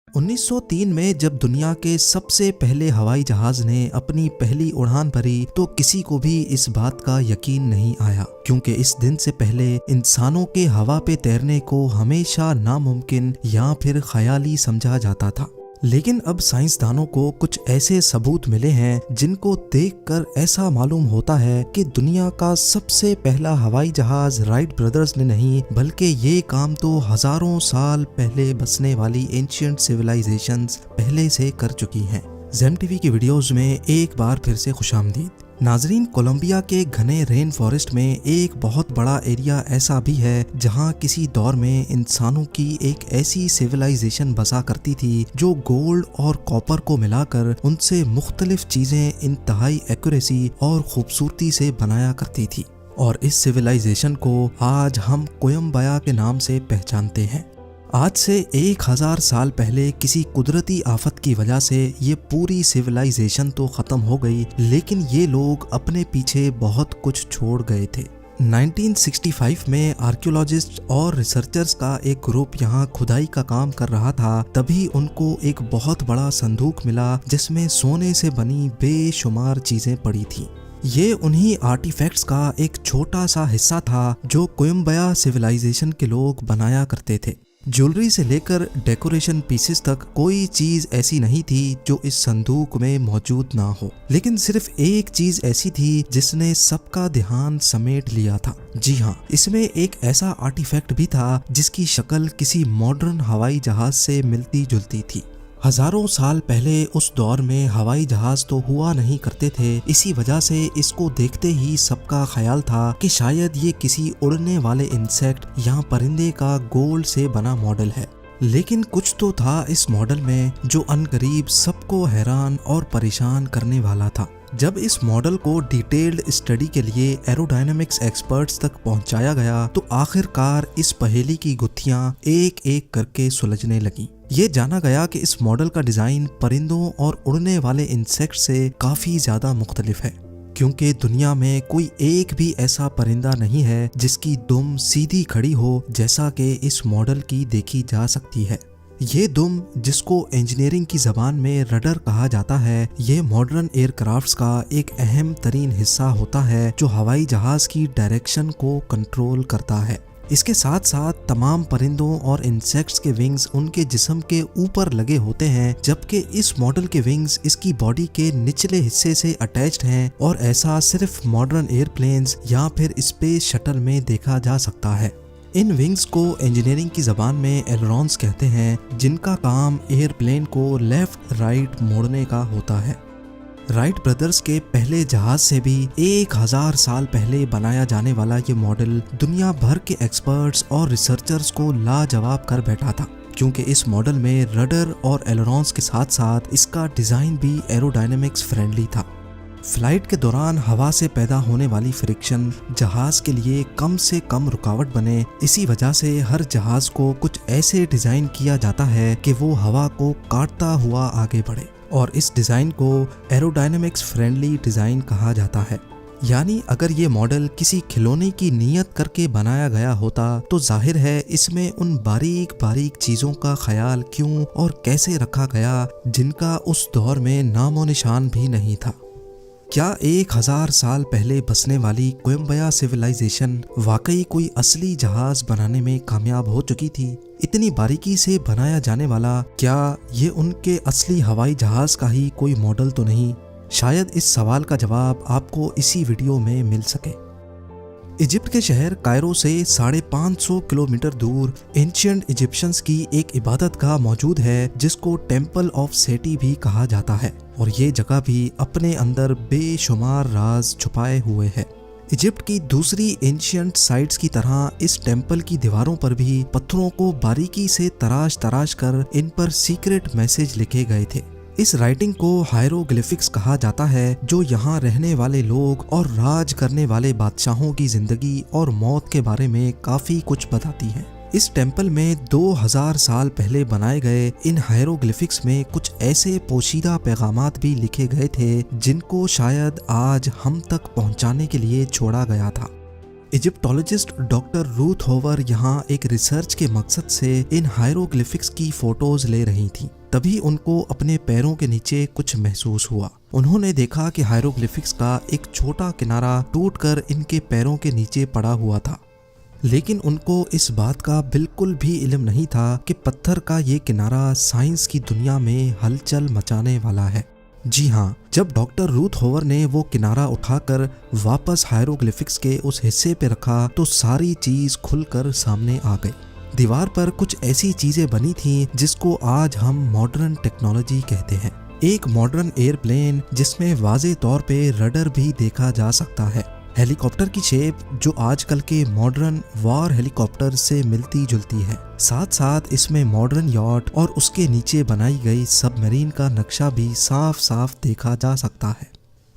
1903 में जब दुनिया के सबसे पहले हवाई जहाज ने अपनी पहली उड़ान भरी तो किसी को भी इस बात का यकीन नहीं आया, क्योंकि इस दिन से पहले इंसानों के हवा पे तैरने को हमेशा नामुमकिन या फिर ख्याली समझा जाता था। लेकिन अब साइंसदानों को कुछ ऐसे सबूत मिले हैं जिनको देखकर ऐसा मालूम होता है कि दुनिया का सबसे पहला हवाई जहाज राइट ब्रदर्स ने नहीं, बल्कि ये काम तो हजारों साल पहले बसने वाली एंशिएंट सिविलाइजेशंस पहले से कर चुकी हैं। ज़ेम टीवी की वीडियोस में एक बार फिर से खुशामदीद। नाजरीन, कोलंबिया के घने रेन फॉरेस्ट में एक बहुत बड़ा एरिया ऐसा भी है जहां किसी दौर में इंसानों की एक ऐसी सिविलाइजेशन बसा करती थी जो गोल्ड और कॉपर को मिलाकर उनसे मुख्तलिफ चीजें इंतहाई एक्यूरेसी और खूबसूरती से बनाया करती थी। और इस सिविलाइजेशन को आज हम कोयम्बया के नाम से पहचानते हैं। आज से 1000 साल पहले किसी कुदरती आफत की वजह से ये पूरी सिविलाइजेशन तो खत्म हो गई, लेकिन ये लोग अपने पीछे बहुत कुछ छोड़ गए थे। 1965 में आर्कियोलॉजिस्ट और रिसर्चर्स का एक ग्रुप यहाँ खुदाई का काम कर रहा था, तभी उनको एक बहुत बड़ा संदूक मिला जिसमें सोने से बनी बेशुमार चीजें पड़ी थी। ये उन्हीं आर्टिफैक्ट्स का एक छोटा सा हिस्सा था जो कोयम्बया सिविलाइजेशन के लोग बनाया करते थे। ज्वेलरी से लेकर डेकोरेशन पीसेस तक कोई चीज ऐसी नहीं थी जो इस संदूक में मौजूद ना हो, लेकिन सिर्फ एक चीज ऐसी थी जिसने सबका ध्यान समेट लिया था। जी हाँ, इसमें एक ऐसा आर्टिफैक्ट भी था जिसकी शक्ल किसी मॉडर्न हवाई जहाज से मिलती जुलती थी। हजारों साल पहले उस दौर में हवाई जहाज तो हुआ नहीं करते थे, इसी वजह से इसको देखते ही सबका ख्याल था कि शायद ये किसी उड़ने वाले इंसेक्ट या परिंदे का गोल्ड से बना मॉडल है। लेकिन कुछ तो था इस मॉडल में जो अनकरीब सबको हैरान और परेशान करने वाला था। जब इस मॉडल को डिटेल्ड स्टडी के लिए एरोडायनामिक्स एक्सपर्ट्स तक पहुंचाया गया तो आखिरकार इस पहेली की गुत्थियां एक एक करके सुलझने लगी। ये जाना गया कि इस मॉडल का डिजाइन परिंदों और उड़ने वाले इंसेक्ट से काफी ज्यादा मुख्तलिफ है, क्योंकि दुनिया में कोई एक भी ऐसा परिंदा नहीं है जिसकी दुम सीधी खड़ी हो जैसा कि इस मॉडल की देखी जा सकती है। ये दुम, जिसको इंजीनियरिंग की जबान में रडर कहा जाता है, ये मॉडर्न एयरक्राफ्ट्स का एक अहम तरीन हिस्सा होता है जो हवाई जहाज की डायरेक्शन को कंट्रोल करता है। इसके साथ साथ तमाम परिंदों और इंसेक्ट्स के विंग्स उनके जिस्म के ऊपर लगे होते हैं, जबकि इस मॉडल के विंग्स इसकी बॉडी के निचले हिस्से से अटैच्ड हैं और ऐसा सिर्फ मॉडर्न एयरप्लेन्स या फिर स्पेस शटल में देखा जा सकता है। इन विंग्स को इंजीनियरिंग की जबान में एलरॉन्स कहते हैं, जिनका काम एयरप्लेन को लेफ्ट राइट मोड़ने का होता है। राइट ब्रदर्स के पहले जहाज से भी 1000 साल पहले बनाया जाने वाला ये मॉडल दुनिया भर के एक्सपर्ट्स और रिसर्चर्स को लाजवाब कर बैठा था, क्योंकि इस मॉडल में रडर और एलरॉन्स के साथ साथ इसका डिजाइन भी एरोडायनामिक्स फ्रेंडली था। फ्लाइट के दौरान हवा से पैदा होने वाली फ्रिक्शन जहाज के लिए कम से कम रुकावट बने, इसी वजह से हर जहाज को कुछ ऐसे डिजाइन किया जाता है कि वो हवा को काटता हुआ आगे बढ़े, और इस डिजाइन को एरोडायनामिक्स फ्रेंडली डिजाइन कहा जाता है। यानी अगर ये मॉडल किसी खिलौने की नीयत करके बनाया गया होता तो जाहिर है इसमें उन बारीक बारीक चीजों का ख्याल क्यों और कैसे रखा गया जिनका उस दौर में नामो निशान भी नहीं था। क्या 1000 साल पहले बसने वाली कोयम्बया सिविलाइजेशन वाकई कोई असली जहाज बनाने में कामयाब हो चुकी थी? इतनी बारीकी से बनाया जाने वाला क्या ये उनके असली हवाई जहाज का ही कोई मॉडल तो नहीं? शायद इस सवाल का जवाब आपको इसी वीडियो में मिल सके। इजिप्ट के शहर कायरो से 550 किलोमीटर दूर एंशिएंट इजिप्शियंस की एक इबादतगाह मौजूद है जिसको टेम्पल ऑफ सेटी भी कहा जाता है, और ये जगह भी अपने अंदर बेशुमार राज छुपाए हुए है। इजिप्ट की दूसरी एंशिएंट साइट्स की तरह इस टेम्पल की दीवारों पर भी पत्थरों को बारीकी से तराश तराश कर इन पर सीक्रेट मैसेज लिखे गए थे। इस राइटिंग को हायरोग्लिफिक्स कहा जाता है, जो यहाँ रहने वाले लोग और राज करने वाले बादशाहों की जिंदगी और मौत के बारे में काफी कुछ बताती है। इस टेम्पल में 2000 साल पहले बनाए गए इन हायरोग्लिफिक्स में कुछ ऐसे पोशीदा पैगामात भी लिखे गए थे जिनको शायद आज हम तक पहुंचाने के लिए छोड़ा गया था। इजिप्टोलॉजिस्ट डॉक्टर रूथ होवर यहाँ एक रिसर्च के मकसद से इन हायरोग्लिफिक्स की फोटोज ले रही थी। तभी उनको अपने पैरों के नीचे कुछ महसूस हुआ। उन्होंने देखा कि हायरोग्लिफिक्स का एक छोटा किनारा टूटकर इनके पैरों के नीचे पड़ा हुआ था, लेकिन उनको इस बात का बिल्कुल भी इल्म नहीं था कि पत्थर का ये किनारा साइंस की दुनिया में हलचल मचाने वाला है। जी हाँ, जब डॉक्टर रूथ होवर ने वो किनारा उठाकर वापस हायरोग्लिफिक्स के उस हिस्से पे रखा तो सारी चीज खुलकर सामने आ गई। दीवार पर कुछ ऐसी चीजें बनी थीं जिसको आज हम मॉडर्न टेक्नोलॉजी कहते हैं। एक मॉडर्न एयरप्लेन जिसमें वाज़े तौर पे रडर भी देखा जा सकता है। हेलीकॉप्टर की शेप जो आजकल के मॉडर्न वॉर हेलीकॉप्टर से मिलती जुलती है। साथ साथ इसमें मॉडर्न यॉट और उसके नीचे बनाई गई सबमरीन का नक्शा भी साफ साफ देखा जा सकता है।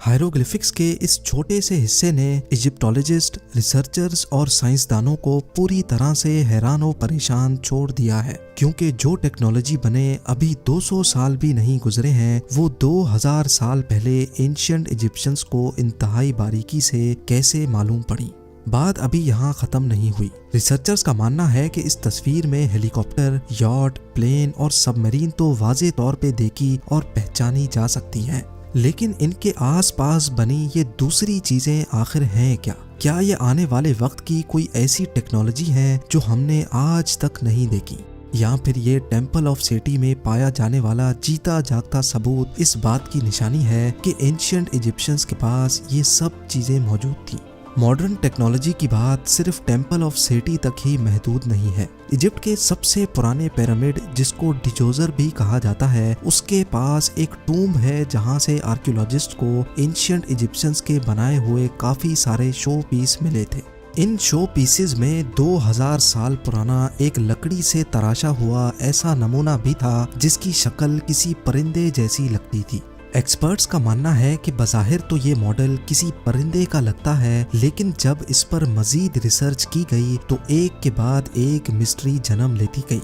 हायरोग्लिफिक्स के इस छोटे से हिस्से ने इजिप्टोलॉजिस्ट, रिसर्चर्स और साइंसदानों को पूरी तरह से हैरान और परेशान छोड़ दिया है, क्योंकि जो टेक्नोलॉजी बने अभी 200 साल भी नहीं गुजरे हैं, वो 2000 साल पहले एंशिएंट इजिप्शियंस को इंतहाई बारीकी से कैसे मालूम पड़ी। बात अभी यहाँ खत्म नहीं हुई। रिसर्चर्स का मानना है कि इस तस्वीर में हेलीकॉप्टर, यॉट, प्लेन और सबमरीन तो वाज़े तौर पे देखी और पहचानी जा सकती हैं, लेकिन इनके आसपास बनी ये दूसरी चीजें आखिर हैं क्या? क्या ये आने वाले वक्त की कोई ऐसी टेक्नोलॉजी है जो हमने आज तक नहीं देखी, या फिर ये टेम्पल ऑफ सेटी में पाया जाने वाला जीता जागता सबूत इस बात की निशानी है कि एंशिएंट इजिप्शियंस के पास ये सब चीजें मौजूद थी। मॉडर्न टेक्नोलॉजी की बात सिर्फ टेम्पल ऑफ सेटी तक ही महदूद नहीं है। इजिप्ट के सबसे पुराने पिरामिड, जिसको डिजोजर भी कहा जाता है, उसके पास एक टूम्ब है जहां से आर्कियोलॉजिस्ट को एंशिएंट इजिप्शियंस के बनाए हुए काफी सारे शो पीस मिले थे। इन शो पीसेस में 2000 साल पुराना एक लकड़ी से तराशा हुआ ऐसा नमूना भी था जिसकी शक्ल किसी परिंदे जैसी लगती थी। एक्सपर्ट्स का मानना है कि बज़ाहिर तो ये मॉडल किसी परिंदे का लगता है, लेकिन जब इस पर मजीद रिसर्च की गई तो एक के बाद एक मिस्ट्री जन्म लेती गई।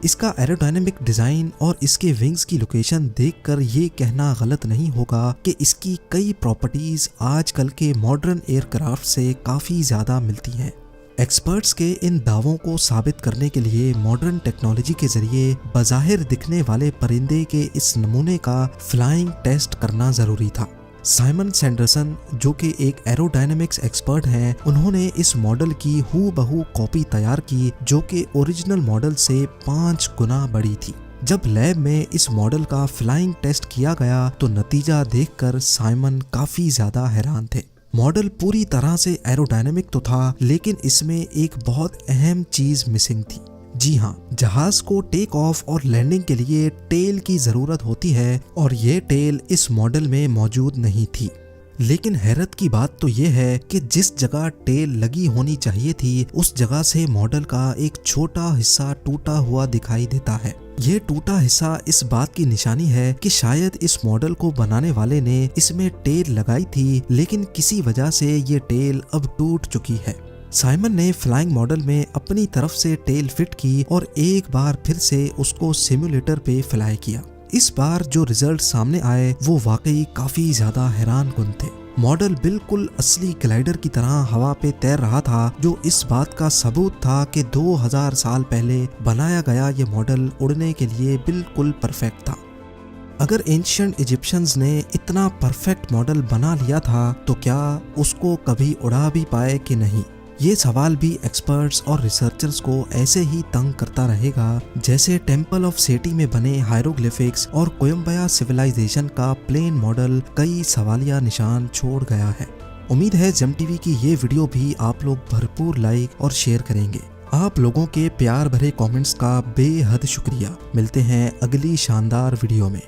इसका एरोडायनेमिक डिजाइन और इसके विंग्स की लोकेशन देखकर ये कहना गलत नहीं होगा कि इसकी कई प्रॉपर्टीज आजकल के मॉडर्न एयरक्राफ्ट से काफी ज्यादा मिलती हैं। एक्सपर्ट्स के इन दावों को साबित करने के लिए मॉडर्न टेक्नोलॉजी के जरिए बज़ाहिर दिखने वाले परिंदे के इस नमूने का फ्लाइंग टेस्ट करना जरूरी था। साइमन सैंडरसन, जो कि एक एरोडायनेमिक्स एक्सपर्ट हैं, उन्होंने इस मॉडल की हूबहू कॉपी तैयार की जो कि ओरिजिनल मॉडल से 5 गुना बड़ी थी। जब लैब में इस मॉडल का फ्लाइंग टेस्ट किया गया तो नतीजा देखकर साइमन काफी ज्यादा हैरान थे। मॉडल पूरी तरह से एरोडायनेमिक तो था, लेकिन इसमें एक बहुत अहम चीज मिसिंग थी। जी हाँ, जहाज को टेक ऑफ और लैंडिंग के लिए टेल की जरूरत होती है और ये टेल इस मॉडल में मौजूद नहीं थी। लेकिन हैरत की बात तो ये है कि जिस जगह टेल लगी होनी चाहिए थी उस जगह से मॉडल का एक छोटा हिस्सा टूटा हुआ दिखाई देता है। ये टूटा हिस्सा इस बात की निशानी है कि शायद इस मॉडल को बनाने वाले ने इसमें टेल लगाई थी, लेकिन किसी वजह से ये टेल अब टूट चुकी है। साइमन ने फ्लाइंग मॉडल में अपनी तरफ से टेल फिट की और एक बार फिर से उसको सिमुलेटर पे फ्लाई किया। इस बार जो रिजल्ट सामने आए वो वाकई काफी ज्यादा हैरानकुन थे। मॉडल बिल्कुल असली ग्लाइडर की तरह हवा पे तैर रहा था, जो इस बात का सबूत था कि 2000 साल पहले बनाया गया ये मॉडल उड़ने के लिए बिल्कुल परफेक्ट था। अगर एंशिएंट इजिप्शियंस ने इतना परफेक्ट मॉडल बना लिया था तो क्या उसको कभी उड़ा भी पाए कि नहीं? ये सवाल भी एक्सपर्ट्स और रिसर्चर्स को ऐसे ही तंग करता रहेगा जैसे टेम्पल ऑफ सेटी में बने हायरोग्लिफिक्स और कोयम्बया सिविलाइजेशन का प्लेन मॉडल कई सवालिया निशान छोड़ गया है। उम्मीद है जेम टीवी की ये वीडियो भी आप लोग भरपूर लाइक और शेयर करेंगे। आप लोगों के प्यार भरे कमेंट्स का बेहद शुक्रिया। मिलते हैं अगली शानदार वीडियो में।